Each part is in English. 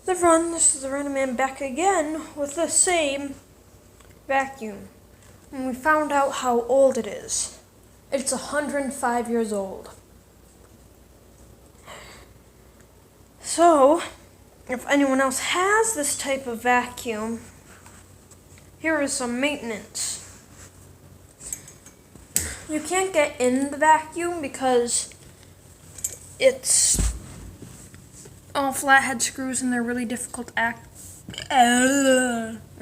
Everyone, this is the Random Man back again with the same vacuum. And we found out how old it is. It's 105 years old. So, if anyone else has this type of vacuum, here is some maintenance. You can't get in the vacuum because it's all flathead screws and they're really difficult I'm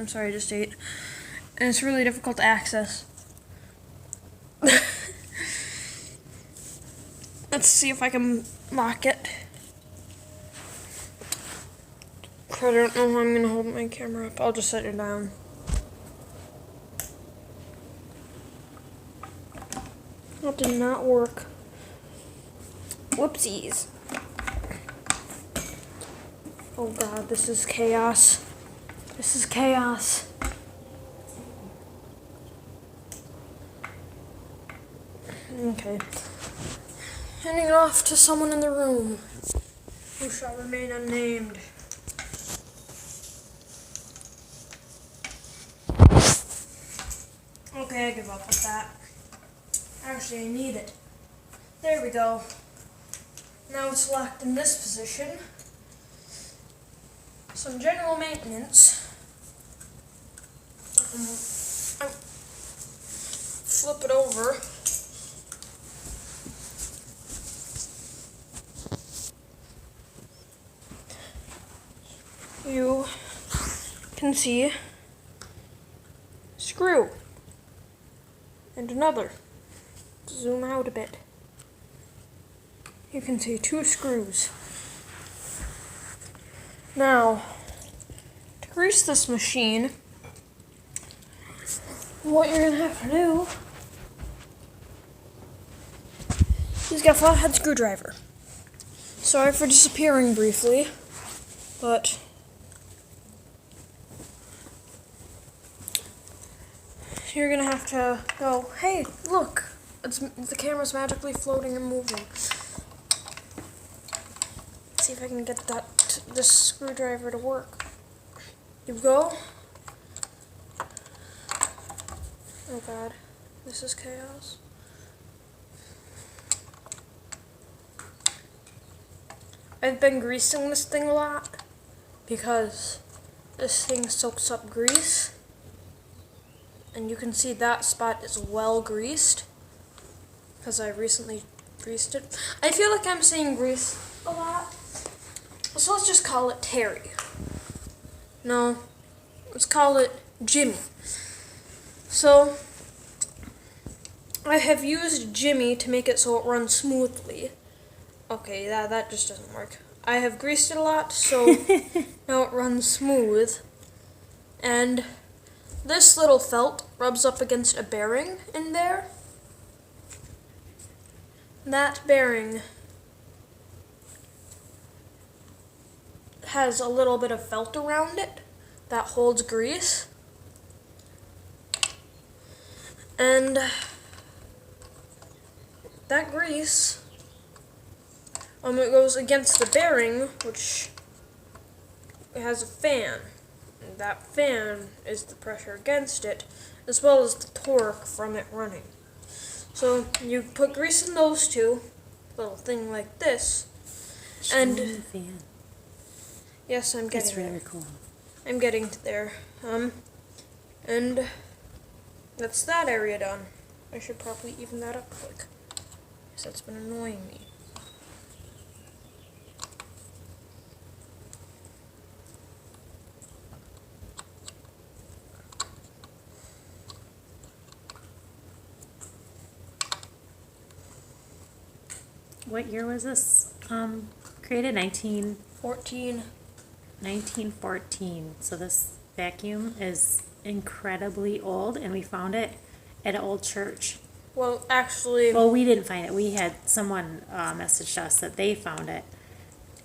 sorry, I just ate. And it's really difficult to access. Let's see if I can lock it. I don't know how I'm going to hold my camera up. I'll just set it down. That did not work. Whoopsies. Oh god, this is chaos. This is chaos. Okay. Handing it off to someone in the room who shall remain unnamed. Okay, I give up with that. Actually, I need it. There we go. Now it's locked in this position. Some general maintenance. Flip it over. You can see screw and another. Zoom out a bit. You can see 2 screws. Now, to grease this machine, what you're going to have to do is get a flathead screwdriver. Sorry for disappearing briefly, but you're going to have to go, hey, look, the camera's magically floating and moving. Let's see if I can get this screwdriver to work. You go. Oh god, this is chaos. I've been greasing this thing a lot because this thing soaks up grease. And you can see that spot is well greased because I recently greased it. I feel like I'm saying grease a lot. So let's just call it Terry. No, let's call it Jimmy. So, I have used Jimmy to make it so it runs smoothly. Okay, that just doesn't work. I have greased it a lot, so now it runs smooth. And this little felt rubs up against a bearing in there. That bearing has a little bit of felt around it that holds grease. And that grease, it goes against the bearing, which has a fan. And that fan is the pressure against it, as well as the torque from it running. So you put grease in those two, little thing like this, and fan. Yes, I'm getting. That's really cool. I'm getting there. And that's that area done. I should probably even that up quick, because that's been annoying me. What year was this created? 14. 1914. So this vacuum is incredibly old, and we found it at an old church. Well, actually... Well, we didn't find it. We had someone messaged us that they found it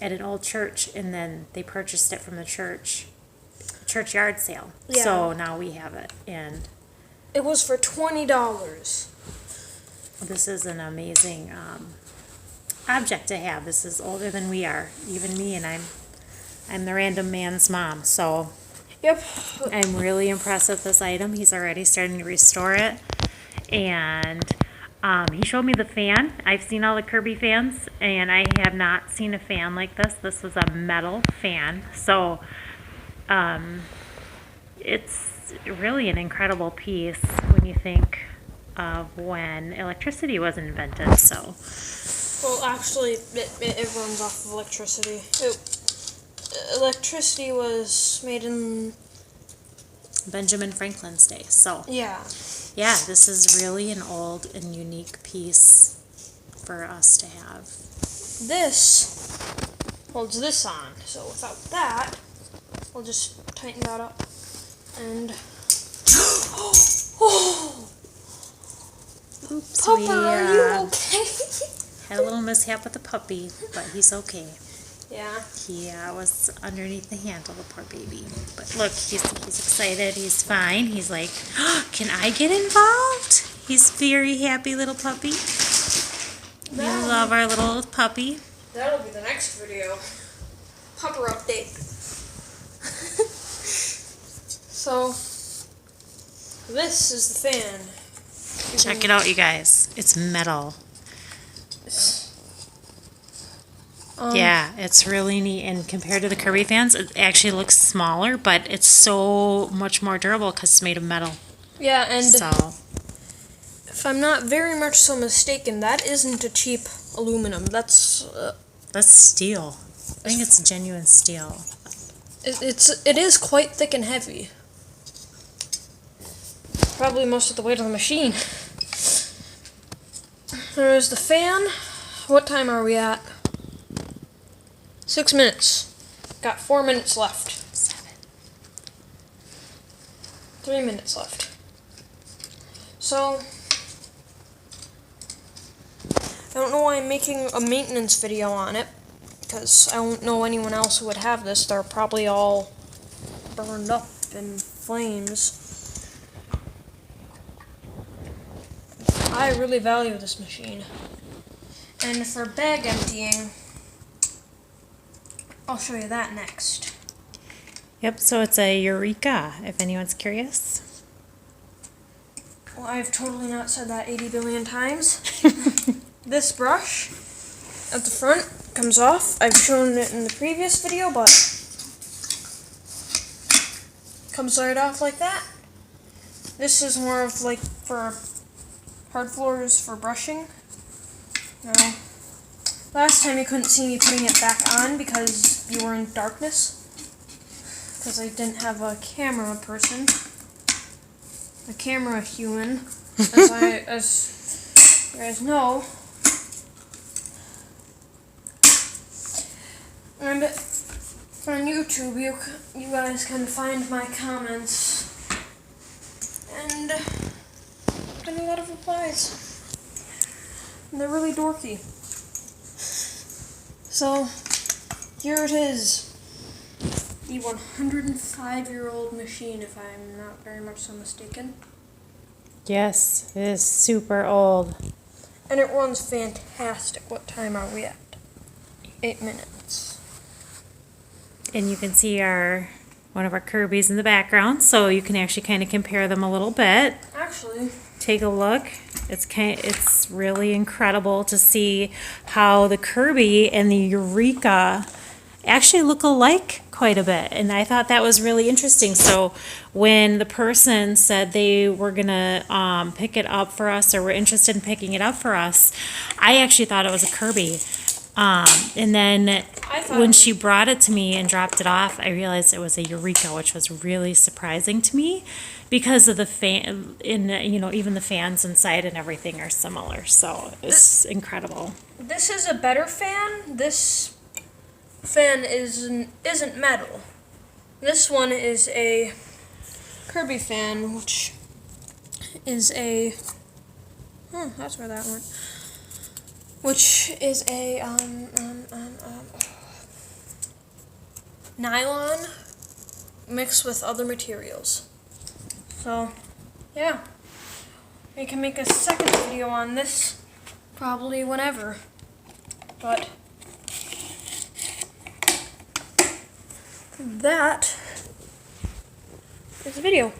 at an old church, and then they purchased it from the church yard sale. Yeah. So now we have it, and it was for $20. this is an amazing object to have. This is older than we are, even me, and I'm I'm the random man's mom, so Yep. I'm really impressed with this item. He's already starting to restore it. And he showed me the fan. I've seen all the Kirby fans, and I have not seen a fan like this. This was a metal fan. So it's really an incredible piece when you think of when electricity was invented. So Well, actually, it runs off of electricity. Electricity was made in... Benjamin Franklin's day. So Yeah. yeah, this is really an old and unique piece for us to have. This holds this on. So without that, we'll just tighten that up. And... Oh! Oops, Pupper, we are you okay? had a little mishap with the puppy, but he's okay. Yeah. He was underneath the handle, the poor baby. But look, he's excited. He's fine. He's like, oh, can I get involved? He's very happy little puppy. We love our little puppy. That'll be the next video. Pupper update. So, this is the fan. Check it out, you guys. It's metal. Yeah, it's really neat. And compared to the Kirby fans, it actually looks smaller, but it's so much more durable because it's made of metal. Yeah, and So, if I'm not very much so mistaken, that isn't a cheap aluminum. That's that's steel. I think it's genuine steel. it is quite thick and heavy. Probably most of the weight of the machine. There's the fan. What time are we at? 6 minutes. Got 4 minutes left. 7. 3 minutes left. So, I don't know why I'm making a maintenance video on it, because I don't know anyone else who would have this. They're probably all burned up in flames. I really value this machine. And for bag emptying, I'll show you that next. Yep, so it's a Eureka, if anyone's curious. Well, I've totally not said that 80 billion times. This brush at the front comes off. I've shown it in the previous video, but comes right off like that. This is more of like for hard floors for brushing. Now, last time you couldn't see me putting it back on because you were in darkness. Because I didn't have a camera person. A camera human. As you guys know. And on YouTube, you guys can find my comments. And I get a lot of replies. And they're really dorky. So, here it is. The 105-year-old machine, if I'm not very much so mistaken. Yes, it is super old. And it runs fantastic. What time are we at? 8 minutes. And you can see one of our Kirby's in the background, so you can actually kind of compare them a little bit. Actually, Take a look. It's really incredible to see how the Kirby and the Eureka actually look alike quite a bit, and I thought that was really interesting. So when the person said they were gonna pick it up for us, or were interested in picking it up for us, I actually thought it was a Kirby. And then when she brought it to me and dropped it off, I realized it was a Eureka, which was really surprising to me because of the fan, even the fans inside and everything are similar. So it's incredible. this is a better fan. This fan isn't metal. This one is a Kirby fan, which is a... that's where that went. Which is a nylon mixed with other materials. So, yeah. We can make a second video on this probably whenever. But that is the video.